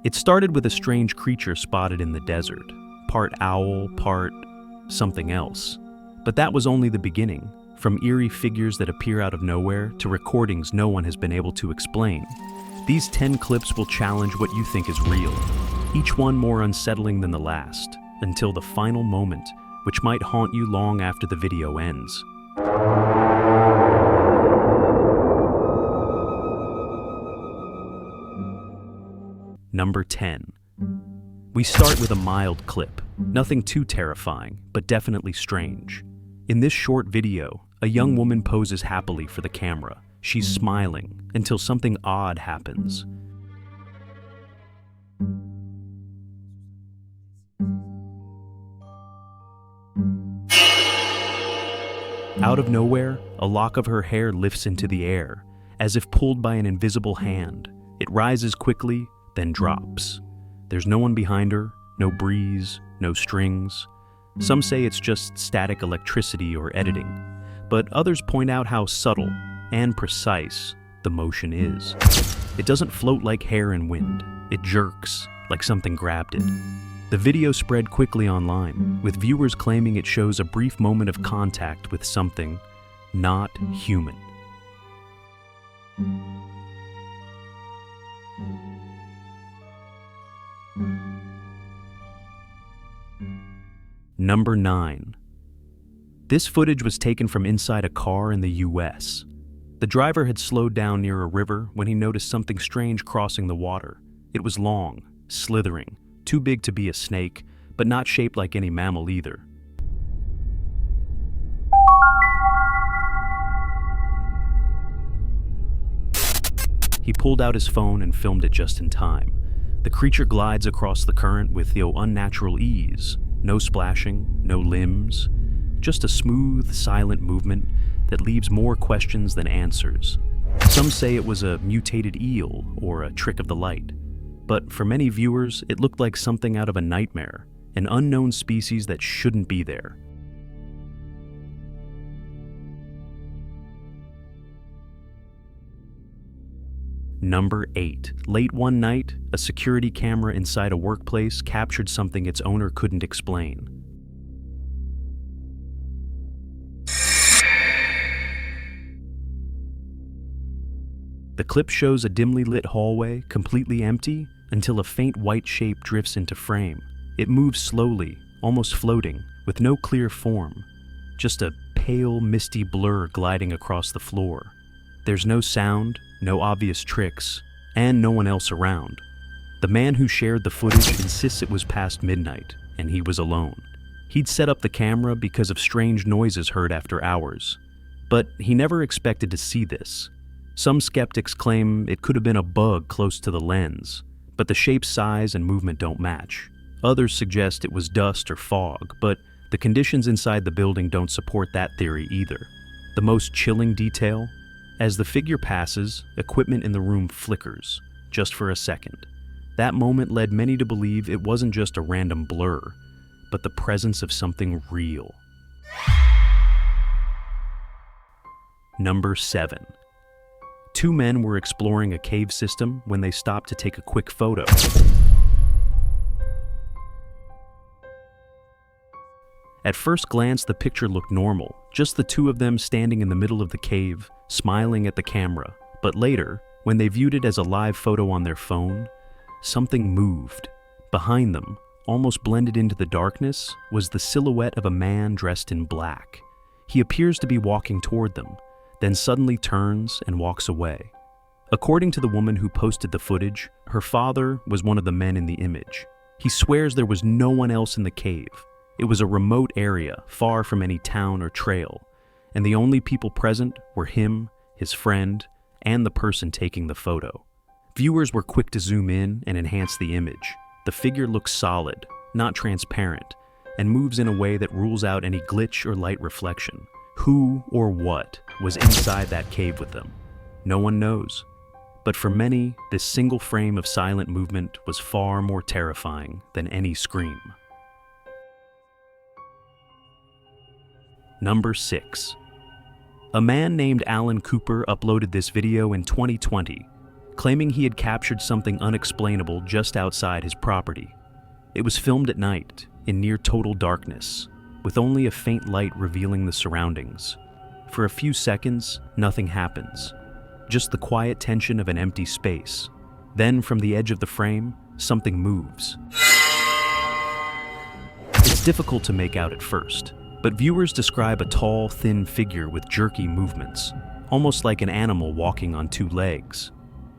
It started with a strange creature spotted in the desert, part owl, part something else. But that was only the beginning, from eerie figures that appear out of nowhere to recordings no one has been able to explain. These 10 clips will challenge what you think is real, each one more unsettling than the last, until the final moment, which might haunt you long after the video ends. Number 10. We start with a mild clip, nothing too terrifying, but definitely strange. In this short video, a young woman poses happily for the camera. She's smiling until something odd happens. Out of nowhere, a lock of her hair lifts into the air, as if pulled by an invisible hand. It rises quickly, then drops. There's no one behind her, no breeze, no strings. Some say it's just static electricity or editing, but others point out how subtle and precise the motion is. It doesn't float like hair in wind. It jerks, like something grabbed it. The video spread quickly online, with viewers claiming it shows a brief moment of contact with something not human. Number 9. This footage was taken from inside a car in the US. The driver had slowed down near a river when he noticed something strange crossing the water. It was long, slithering, too big to be a snake, but not shaped like any mammal either. He pulled out his phone and filmed it just in time. The creature glides across the current with the unnatural ease. No splashing, no limbs, just a smooth, silent movement that leaves more questions than answers. Some say it was a mutated eel or a trick of the light. But for many viewers, it looked like something out of a nightmare, an unknown species that shouldn't be there. Number 8. Late one night, a security camera inside a workplace captured something its owner couldn't explain. The clip shows a dimly lit hallway, completely empty, until a faint white shape drifts into frame. It moves slowly, almost floating, with no clear form. Just a pale, misty blur gliding across the floor. There's no sound, no obvious tricks, and no one else around. The man who shared the footage insists it was past midnight, and he was alone. He'd set up the camera because of strange noises heard after hours. But he never expected to see this. Some skeptics claim it could have been a bug close to the lens, but the shape's size and movement don't match. Others suggest it was dust or fog, but the conditions inside the building don't support that theory either. The most chilling detail: as the figure passes, equipment in the room flickers, just for a second. That moment led many to believe it wasn't just a random blur, but the presence of something real. Number 7. 2 men were exploring a cave system when they stopped to take a quick photo. At first glance, the picture looked normal, just the 2 of them standing in the middle of the cave, smiling at the camera. But later, when they viewed it as a live photo on their phone, something moved. Behind them, almost blended into the darkness, was the silhouette of a man dressed in black. He appears to be walking toward them, then suddenly turns and walks away. According to the woman who posted the footage, her father was one of the men in the image. He swears there was no one else in the cave. It was a remote area, far from any town or trail, and the only people present were him, his friend, and the person taking the photo. Viewers were quick to zoom in and enhance the image. The figure looks solid, not transparent, and moves in a way that rules out any glitch or light reflection. Who or what was inside that cave with them? No one knows. But for many, this single frame of silent movement was far more terrifying than any scream. Number 6. A man named Alan Cooper uploaded this video in 2020. claiming he had captured something unexplainable just outside his property. It was filmed at night, in near total darkness, with only a faint light revealing the surroundings. For a few seconds, nothing happens, just the quiet tension of an empty space. Then, from the edge of the frame, something moves. It's difficult to make out at first, but viewers describe a tall, thin figure with jerky movements, almost like an animal walking on two legs.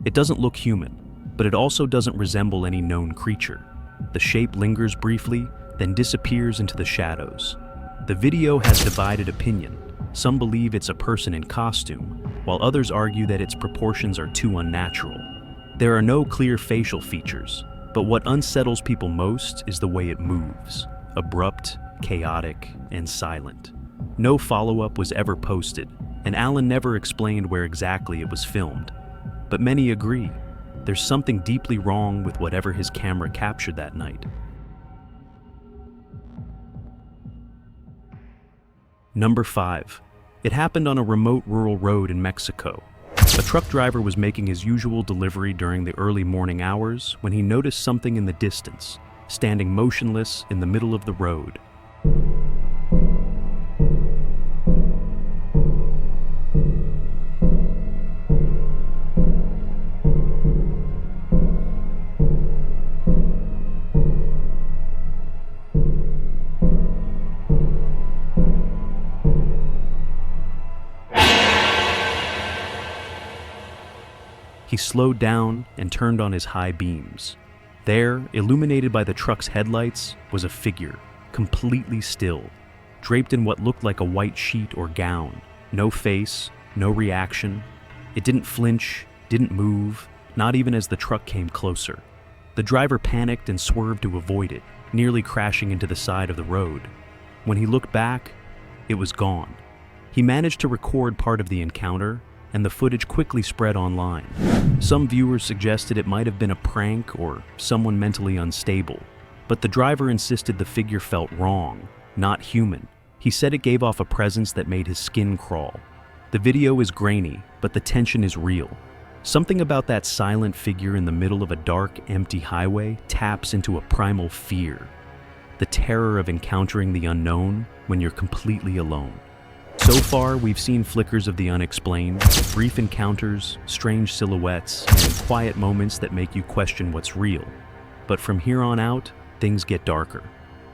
It doesn't look human, but it also doesn't resemble any known creature. The shape lingers briefly, then disappears into the shadows. The video has divided opinion. Some believe it's a person in costume, while others argue that its proportions are too unnatural. There are no clear facial features, but what unsettles people most is the way it moves. Abrupt, chaotic, and silent. No follow-up was ever posted, and Alan never explained where exactly it was filmed. But many agree, there's something deeply wrong with whatever his camera captured that night. Number 5. It happened on a remote rural road in Mexico. A truck driver was making his usual delivery during the early morning hours when he noticed something in the distance, standing motionless in the middle of the road. He slowed down and turned on his high beams. There, illuminated by the truck's headlights, was a figure, completely still, draped in what looked like a white sheet or gown. No face, no reaction. It didn't flinch, didn't move, not even as the truck came closer. The driver panicked and swerved to avoid it, nearly crashing into the side of the road. When he looked back, it was gone. He managed to record part of the encounter, and the footage quickly spread online. Some viewers suggested it might have been a prank or someone mentally unstable, but the driver insisted the figure felt wrong, not human. He said it gave off a presence that made his skin crawl. The video is grainy, but the tension is real. Something about that silent figure in the middle of a dark, empty highway taps into a primal fear. The terror of encountering the unknown when you're completely alone. So far, we've seen flickers of the unexplained, brief encounters, strange silhouettes, and quiet moments that make you question what's real. But from here on out, things get darker.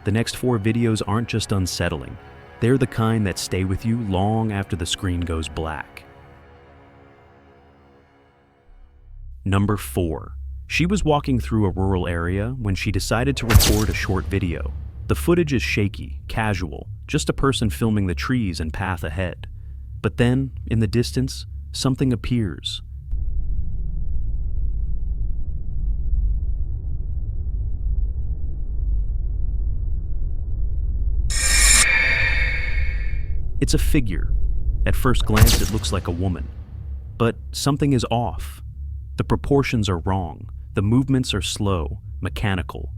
The next 4 videos aren't just unsettling. They're the kind that stay with you long after the screen goes black. Number 4. She was walking through a rural area when she decided to record a short video. The footage is shaky, casual, just a person filming the trees and path ahead. But then, in the distance, something appears. It's a figure. At first glance, it looks like a woman. But something is off. The proportions are wrong, the movements are slow, mechanical.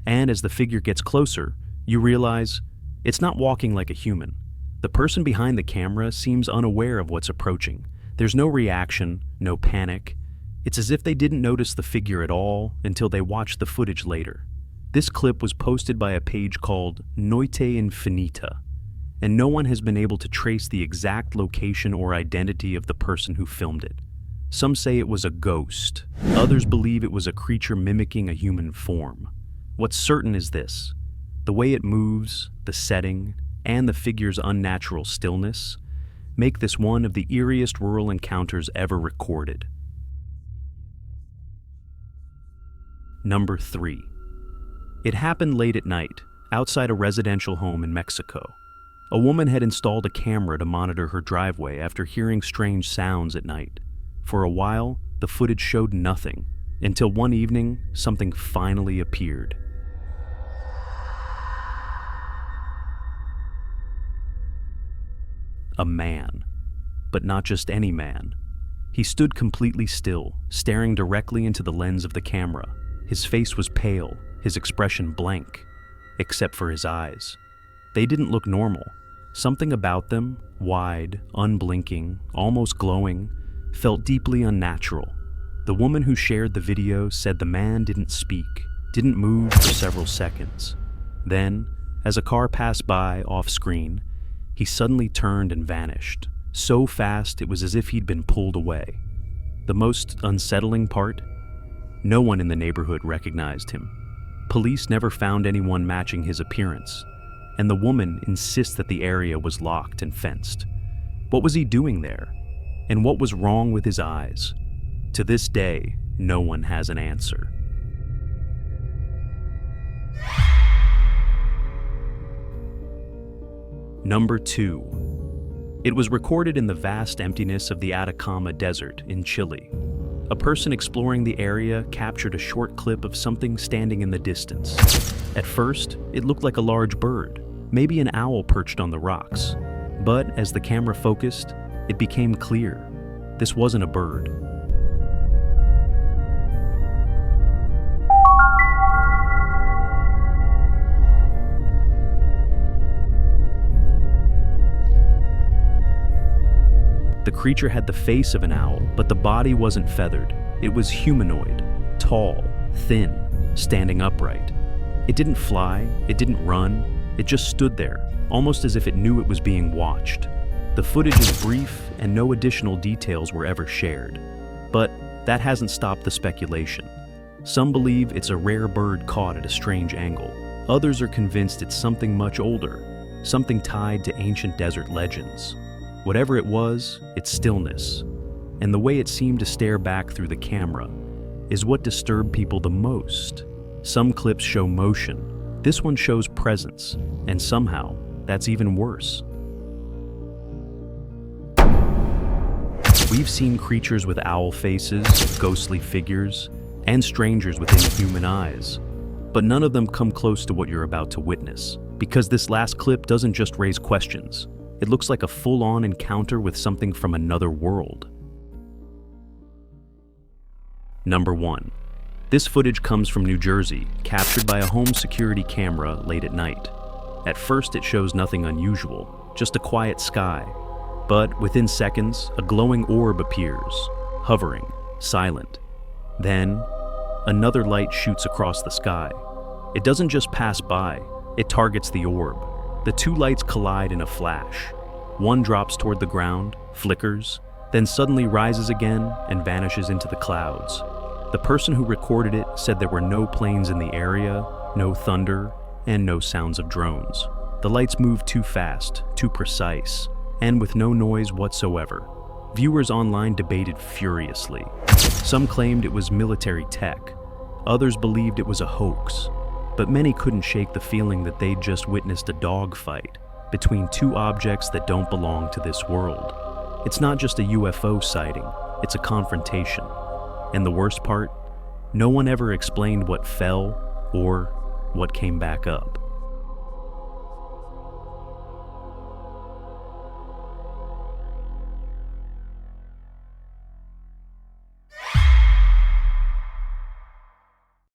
And as the figure gets closer, you realize it's not walking like a human. The person behind the camera seems unaware of what's approaching. There's no reaction, no panic. It's as if they didn't notice the figure at all until they watched the footage later. This clip was posted by a page called Noite Infinita, and no one has been able to trace the exact location or identity of the person who filmed it. Some say it was a ghost. Others believe it was a creature mimicking a human form. What's certain is this: the way it moves, the setting, and the figure's unnatural stillness make this one of the eeriest rural encounters ever recorded. Number 3. It happened late at night, outside a residential home in Mexico. A woman had installed a camera to monitor her driveway after hearing strange sounds at night. For a while, the footage showed nothing, until one evening, something finally appeared. A man. But not just any man. He stood completely still, staring directly into the lens of the camera. His face was pale, his expression blank, except for his eyes. They didn't look normal. Something about them, wide, unblinking, almost glowing, felt deeply unnatural. The woman who shared the video said the man didn't speak, didn't move for several seconds. Then, as a car passed by off-screen, he suddenly turned and vanished, so fast it was as if he'd been pulled away. The most unsettling part? No one in the neighborhood recognized him. Police never found anyone matching his appearance, and the woman insists that the area was locked and fenced. What was he doing there? And what was wrong with his eyes? To this day, no one has an answer. Number 2. It was recorded in the vast emptiness of the Atacama Desert in Chile. A person exploring the area captured a short clip of something standing in the distance. At first, it looked like a large bird, maybe an owl perched on the rocks. But as the camera focused, it became clear. This wasn't a bird. The creature had the face of an owl, but the body wasn't feathered. It was humanoid, tall, thin, standing upright. It didn't fly, it didn't run, it just stood there, almost as if it knew it was being watched. The footage is brief and no additional details were ever shared. But that hasn't stopped the speculation. Some believe it's a rare bird caught at a strange angle. Others are convinced it's something much older, something tied to ancient desert legends. Whatever it was, its stillness, and the way it seemed to stare back through the camera, is what disturbed people the most. Some clips show motion, this one shows presence, and somehow, that's even worse. We've seen creatures with owl faces, ghostly figures, and strangers with inhuman eyes, but none of them come close to what you're about to witness, because this last clip doesn't just raise questions. It looks like a full-on encounter with something from another world. Number 1. This footage comes from New Jersey, captured by a home security camera late at night. At first, it shows nothing unusual, just a quiet sky. But within seconds, a glowing orb appears, hovering, silent. Then, another light shoots across the sky. It doesn't just pass by, it targets the orb. The two lights collide in a flash. One drops toward the ground, flickers, then suddenly rises again and vanishes into the clouds. The person who recorded it said there were no planes in the area, no thunder, and no sounds of drones. The lights moved too fast, too precise, and with no noise whatsoever. Viewers online debated furiously. Some claimed it was military tech. Others believed it was a hoax. But many couldn't shake the feeling that they'd just witnessed a dogfight between two objects that don't belong to this world. It's not just a UFO sighting, it's a confrontation. And the worst part, no one ever explained what fell or what came back up.